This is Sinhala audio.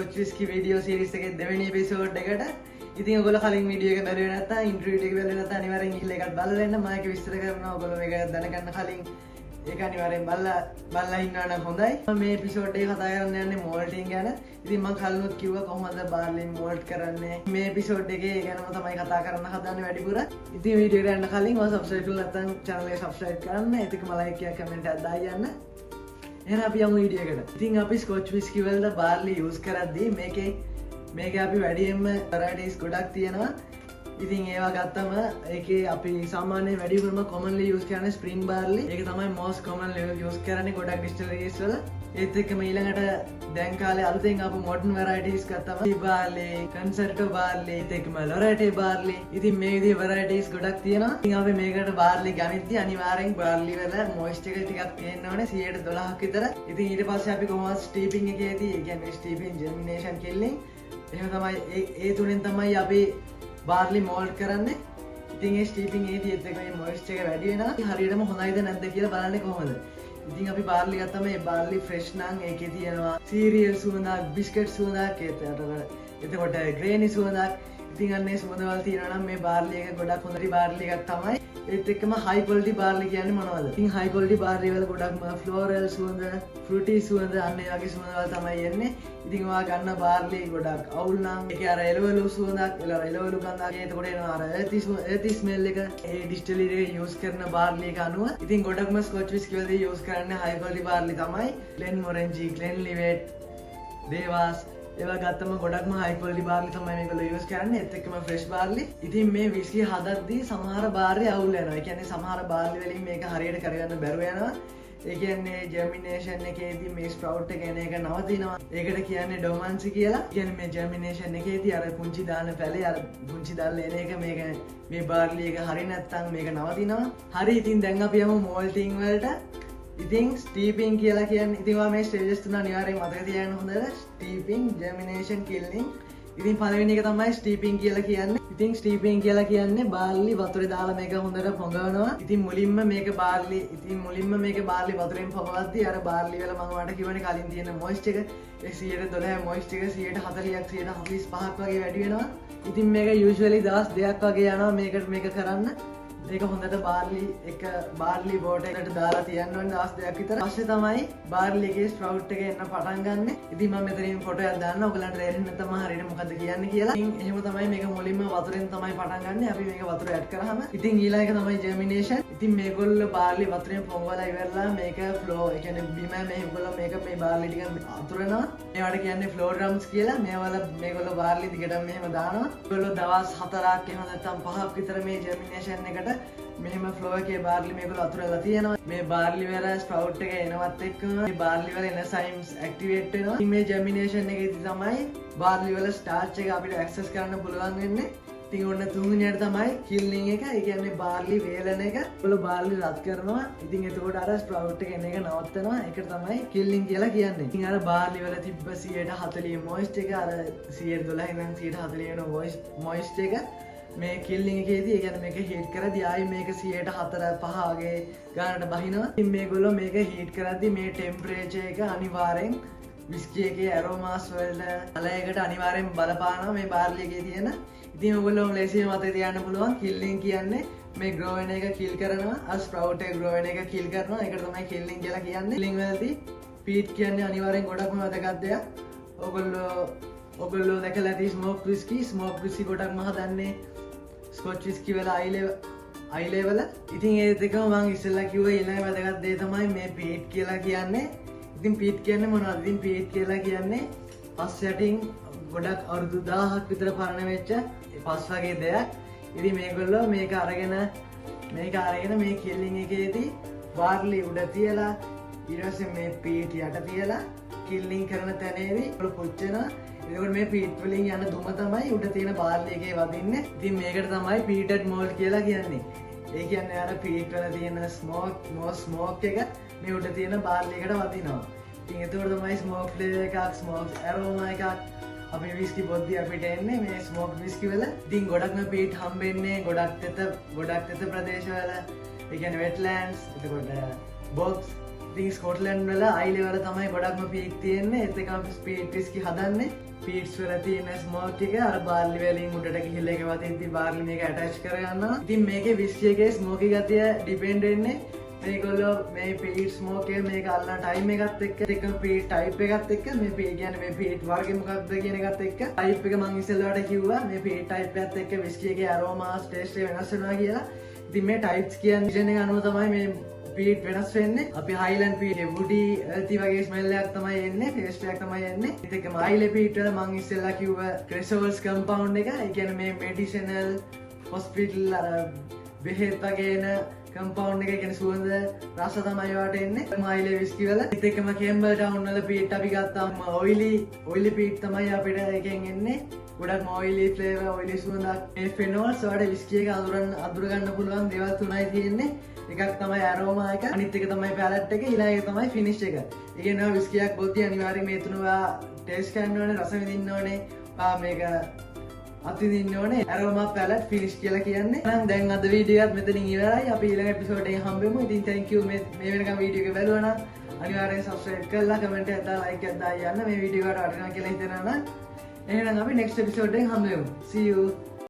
විස්කි වීඩියෝ සීරීස් එකේ දෙවෙනි එපිසෝඩ් එකට. ඉතින් ඔයගොල්ලෝ කලින් වීඩියෝ එක බැලුවේ නැත්නම් ඉන්ටර්වියු එක බැලුවේ නැත්නම් අනිවාර්යෙන් ගිහිල්ලා ඒකත් බලලා එන්න. මම ඒක විස්තර කරනවා. ඔයගොල්ලෝ මේක දැනගන්න කලින් ඒක අනිවාර්යෙන් බලලා ඉන්නවා නම් හොඳයි. මම මේ එපිසෝඩ් එක කතා කරන්න යන්නේ මෝල්ටින් ගැන. ඉතින් මම කලිනුත් කිව්වා කොහොමද බාර්ලි මෝල්ට් කරන්නේ. මේ එපිසෝඩ් එකේ ඒ ගැනම තමයි කතා කරන්න හදන්නේ වැඩිපුර. ඉතින් වීඩියෝ එකට යන්න කලින් ඔයා සබ්ස්ක්‍රයිබ් කරලා නැත්නම් channel එක සබ්ස්ක්‍රයිබ් කරන්න. ඒකම ලයික් එකක් කමෙන්ට් එකක් දාලා යන්න. එහෙනම් අපි යමු වීඩියෝ එකට. ඉතින් අපි ස්කොච් විස්කි වලද බාර්ලි යූස් කරද්දී මේක අපි වැඩියෙන්ම varieties ගොඩක් තියෙනවා. ඉතින් ඒවා ගත්තම ඒකේ අපි සාමාන්‍යයෙන් වැඩිපුරම commonly use කරන්නේ spring barley. ඒක තමයි most commonly use කරන්නේ ගොඩක් distilleries වල. ඒත් එක්කම ඊළඟට දැන් කාලේ අලුතෙන් ආපු modern varieties ගත්තම barley, concerto barley, ඒත් එක්කම lorate barley. ඉතින් මේ විදිහේ varieties ගොඩක් තියෙනවා. ඉතින් අපි මේකට barley ගනිද්දී අනිවාර්යෙන් barley වල moisture එක ටිකක් තියෙන්න ඕනේ 12%ක් විතර. ඉතින් ඊට පස්සේ අපි කොහොමද steeping එකේදී ඒ කියන්නේ steeping, germination, killing එහෙම තමයි ඒ තුනෙන් තමයි අපි බාර්ලි මෝල්ට් කරන්නේ. ඉතින් ඒ ස්ටීපින් ඒදී එත් එක මේ මොයිස්චර් එක වැඩි වෙනවා. හරියටම හොඳයිද නැද්ද කියලා බලන්නේ කොහොමද? ඉතින් අපි බාර්ලි ගත්තම මේ බාර්ලි ෆ්‍රෙෂ් නම් ඒකේ තියෙනවා සීරියල් සුවඳක්, බිස්කට් සුවඳක්, එතකොට ග්‍රේනි සුවඳක්. ඉතින් අන්නේ සුවඳවල තියෙනවා නම් මේ බාර්ලි එක ගොඩක් හොඳට බාර්ලි එකක් තමයි. ඒත් එක්කම හයි ක්වොලිටි බාර්ලි කියන්නේ මොනවද? ඉතින් හයි ක්වොලිටි බාර්ලි වල ගොඩක්ම ෆ්ලෝරල් සුවඳ, ෆෘටි සුවඳ අන්න ඒ වගේ සුවඳවල තමයි එන්නේ. ඉතින් ඔයා ගන්න බාර්ලි ගොඩක් අවුල් නම් ඒකේ අර එළවලු සුවඳක්, එළවලු ගඳක්, එතකොට එනවා අර එර්ති ස්මෙල් එක ඒ ඩිස්ටිලරි එකේ යූස් කරන බාර්ලි එක අනුව. ඉතින් ගොඩක්ම ස්කොච් විස්කි වලදී යූස් කරන්නේ හයි ක්වොලිටි බාර්ලි තමයි. ග්ලෙන්මොරන්ජි, ග්ලෙන්ලිවෙට්, දේවාස් ඒවා ගත්තම ගොඩක්ම හයි ක්වොලිටි බාර්ලි තමයි මේගොල්ලෝ යූස් කරන්නේ. ඒත් එක්කම ෆ්‍රෙෂ් බාර්ලි. ඉතින් මේ විස්කි හදද්දී සමහර බාර්ලි අවුල් වෙනවා. ඒ කියන්නේ සමහර බාර්ලි වලින් මේක හරියට කරගන්න බැරුව යනවා. ඒ කියන්නේ ජර්මිනේෂන් එකේදී මේ ස්ප්‍රවුට් එක එන එක නවතිනවා. ඒකට කියන්නේ ඩොමන්සි කියලා. කියන්නේ මේ ජර්මිනේෂන් එකේදී අර පුංචි දාන පැලේ අර පුංචි දාලා එන එක මේ බාර්ලි එක හරි නැත්තම් මේක නවතිනවා. හරි ඉතින් දැන් අපි යමු මෝල්ටිං වලට. ඉතින් ස්ටීපින් කියලා කියන්නේ ඉතින් ඔයා මේ ස්ටේජස් තුන අනිවාර්යෙන් මතක තියාගන්න හොඳට. ස්ටීපින්, ජර්මිනේෂන්, කිල්ලින්. ඉතින් පළවෙනි එක තමයි ස්ටීපින් කියලා කියන්නේ. ඉතින් ස්ටීපින් කියලා කියන්නේ බාර්ලි වතුරේ දාලා මේක හොඳට පොඟවනවා. ඉතින් මුලින්ම මේක බාර්ලි වතුරෙන් පොඟවද්දී අර බාර්ලි වල මම ඔයාලට කිව්වනේ කලින් තියෙන මොයිස්චර් එක ඒ 112 මොයිස්චර් එක 140ක් 145ක් වගේ වැඩි වෙනවා. ඉතින් මේක යූජුවලි දවස් 2ක් වගේ යනවා මේක කරන්න. ඒක හොඳට බාර්ලි බෝට් එකට දාලා තියන්න ඕනේ දවස් 2ක් විතර. ඊපස්සේ තමයි බාර්ලි එකේ ස්ප්‍රවුට් එක එන්න පටන් ගන්න. ඉතින් මම මෙතනින් ෆොටෝ එකක් දාන්න. ඔයගලන්ට තේරෙන්නේ නැත්නම් හරියට මොකද්ද කියන්නේ කියලා. ඉතින් එහෙම තමයි මේක මුලින්ම වතුරෙන් තමයි පටන් ගන්න. අපි මේක වතුර ඇඩ් කරාම ඉතින් ඊළඟ එක තමයි ජර්මිනේෂන්. ඉතින් මේගොල්ලෝ බාර්ලි වතුරෙන් පොඟවලා ඉවරලා මේක ෆ්ලෝ ඒ කියන්නේ බිම මේගොල්ලෝ මේ බාර්ලි ටික අතුරනවා. මේවට කියන්නේ ෆ්ලෝ ඩ්‍රම්ස් කියලා. මේගොල්ලෝ බාර්ලි දිගටම මෙහෙම දානවා. ඒගොල්ලෝ දවස් 4ක් එහෙම නැත්නම් 5ක් විතර මේ ජර්මිනේෂන් එකට මෙහෙම ෆ්ලෝ එකේ බාර්ලි මේගොල්ලෝ අතුරලා තියෙනවා. මේ බාර්ලි වල ස්ප්‍රවුට් එක එනවත් එක්කම මේ බාර්ලි වල එන්සයිම්ස් ඇක්ටිවේට් වෙනවා. ඉතින් මේ ජර්මිනේෂන් එකේදී තමයි බාර්ලි වල ස්ටාර්ච් එක අපිට ඇක්සස් කරන්න පුළුවන් වෙන්නේ. ඉතින් ඔන්න තුන්වෙනියට තමයි කිල්ලින් එක. ඒ කියන්නේ බාර්ලි වේලන එක. ඒගොල්ලෝ බාර්ලි රත් කරනවා. ඉතින් එතකොට අර ස්ප්‍රවුට් එක එන එක නවත්තනවා. ඒකට තමයි කිල්ලින් කියලා කියන්නේ. ඉතින් අර බාර්ලි වල තිබ්බ 140 මොයිස්චර් එක අර 112 ඉඳන් 140 වෙන මොයිස්චර් එක මේ කිල්ලින් එකේදී ඒ කියන්නේ මේක හීට් කරද්දී ආයි මේක 104 5 වගේ ගානට බහිනවා. ඉතින් මේගොල්ලෝ මේක හීට් කරද්දී මේ ටෙම්පරේචර් එක අනිවාර්යෙන් විස්කි එකේ ඇරෝමාස් වලට අලයකට අනිවාර්යෙන් බලපානවා මේ බාර්ලි එකේ තියෙන. ඉතින් ඔයගොල්ලෝ ලේසියෙන් මතක තියාගන්න පුළුවන් කිල්ලින් කියන්නේ මේ ග්‍රෝ වෙන එක කිල් කරනවා. අර ස්ප්‍රවුට් එක ග්‍රෝ වෙන එක කිල් කරනවා. ඒකට තමයි කිල්ලින් කියලා කියන්නේ. කිල්ලින් වලදී පීට් කියන්නේ අනිවාර්යෙන් ගොඩක්ම වැදගත් දෙයක්. ඔයගොල්ලෝ දැකලා ඇති ස්මෝක් විස්කි ගොඩක්ම හදන්නේ ස්කොච් විස්කි වල අයි ලෙවල. ඉතින් ඒ දෙකම මම ඉස්සෙල්ලා කිව්වා ඊළඟ වැදගත් දේ තමයි මේ පීට් කියලා කියන්නේ. ඉතින් පීට් කියන්නේ මොනවද? ඉතින් පීට් කියලා කියන්නේ පස් යටින් ගොඩක් අවුරුදු 1000ක් විතර පරණ වෙච්ච පස් වගේ දෙයක්. ඉතින් මේගොල්ලෝ මේක අරගෙන මේ කිල්ලින් එකේදී බාර්ලි උඩ තියලා ඊට පස්සේ මේ පීට් යට තියලා කිල්ලින් කරන තැනේදී පුච්චනවා. එතකොට මේ පීට් වලින් යන දුම තමයි උඩ තියෙන බාර්ලි එකේ වදින්නේ. ඉතින් මේකට තමයි පීටඩ් මෝල්ට් කියලා කියන්නේ. ඒ කියන්නේ අර පීට් වල තියෙන ස්මෝක් එක මේ උඩ තියෙන බාර්ලි එකට වදිනවා. ඉතින් එතකොට තමයි ස්මෝක් ෆ්ලේවර් එකක්, ස්මෝක් ඇරෝමා එකක් අපි විස්කි බොද්දි අපිට එන්නේ මේ ස්මෝක් විස්කි වල. ඉතින් ගොඩක්ම පීට් හම්බෙන්නේ ගොඩක් තෙත ප්‍රදේශවල. ඒ කියන්නේ වෙට්ලෑන්ඩ්ස්, එතකොට බොක්ස්. ඉතින් ස්කොට්ලන්ඩ් වල අයිලේ වල තමයි ගොඩක්ම පීට් තියෙන්නේ. ඒත් එකම ස්පීඩ් විස්කි හදන්නේ. පීට්ස් වල තියෙන ස්මෝක් එක අර බාර්ලි වලින් උඩට ගිහිල්ලා ඒක වදින්දි බාර්ලි මේක ඇටච් කරගන්නවා. ඉතින් මේකේ විස්කි එකේ ස්මෝකි ගතිය ඩිපෙන්ඩ් වෙන්නේ මේගොල්ලෝ මේ පීට් ස්මෝක් එක මේක අල්ලන ටයිම් එකත් එක්ක පීට් ටයිප් එකත් එක්ක මේ කියන්නේ මේ පීට් වර්ගය මොකක්ද කියන එකත් එක්ක ටයිප් එක මම ඉස්සෙල්ලාට කිව්වා මේ පීට් ටයිප් එකත් එක්ක විස්කි එකේ අරෝමාස් ටේස්ට් එක වෙනස් වෙනවා කියලා. ඉතින් මේ ටයිප්ස් කියන්නේ ඩිසයින් එක අනුව තමයි මේ පීට් වෙනස් වෙන්නේ. අපි හයිලන්ඩ් පීට් වුඩි ඇති වගේ ස්මෙල් එකක් තමයි එන්නේ, ටේස්ට් එකක් තමයි එන්නේ. ඒත් එක්ක මයිලේ පීට් වල මම ඉස්සෙල්ලා කිව්ව ක්‍රෙසෝල්ස් කම්පවුන්ඩ් එක. ඒ කියන්නේ මේ මෙඩිසිනල් හොස්පිටල් අර බෙහෙත් වගේන කම්පවුන්ඩ් එක කියන්නේ සුවඳ රස තමයි වට එන්නේ. මයිලේ විස්කි වල. ඒත් එක්කම කේම්බල් ටවුන් වල පීට් අපි ගත්තාම ඔයිලි පීට් තමයි අපිට එකෙන් එන්නේ. ගොඩක් ඔයිලි ෆ්ලේවර් ඔයිලි සුවඳක්. මේ ෆෙනෝල්ස් වලට විස්කි එක අඳුර ගන්න පුළුවන් දේවල් තුනයි තියෙන්නේ. එකක් තමයි ඇරෝමා එක, අනිත් එක තමයි පැලට් එක, ඊළඟ එක තමයි ෆිනිෂ් එක. ඒ කියන්නේ විස්කියක් බොද්දී අනිවාර්යයෙන් මේ තුන ඔයා ටේස්ට් කරන්න ඕනේ, රස විඳින්න ඕනේ. මේක අත්විඳින්න ඕනේ. ඇරෝමා පැලට් ෆිනිෂ් කියලා කියන්නේ. එහෙනම් දැන් අද වීඩියෝ එකත් මෙතනින් ඉවරයි. අපි ඊළඟ එපිසෝඩ් එකේ හම්බෙමු. ඉතින් thank you මේ වෙනකම් වීඩියෝ එක බලුවා නම් අනිවාර්යෙන් subscribe කරලා කමෙන්ට් එකක් දාලා like එකක් දාලා යන්න. මේ වීඩියෝ එකට වටිනවා කියලා හිතනවා නම් එහෙනම් අපි next episode එකෙන් හම්බෙමු. See you.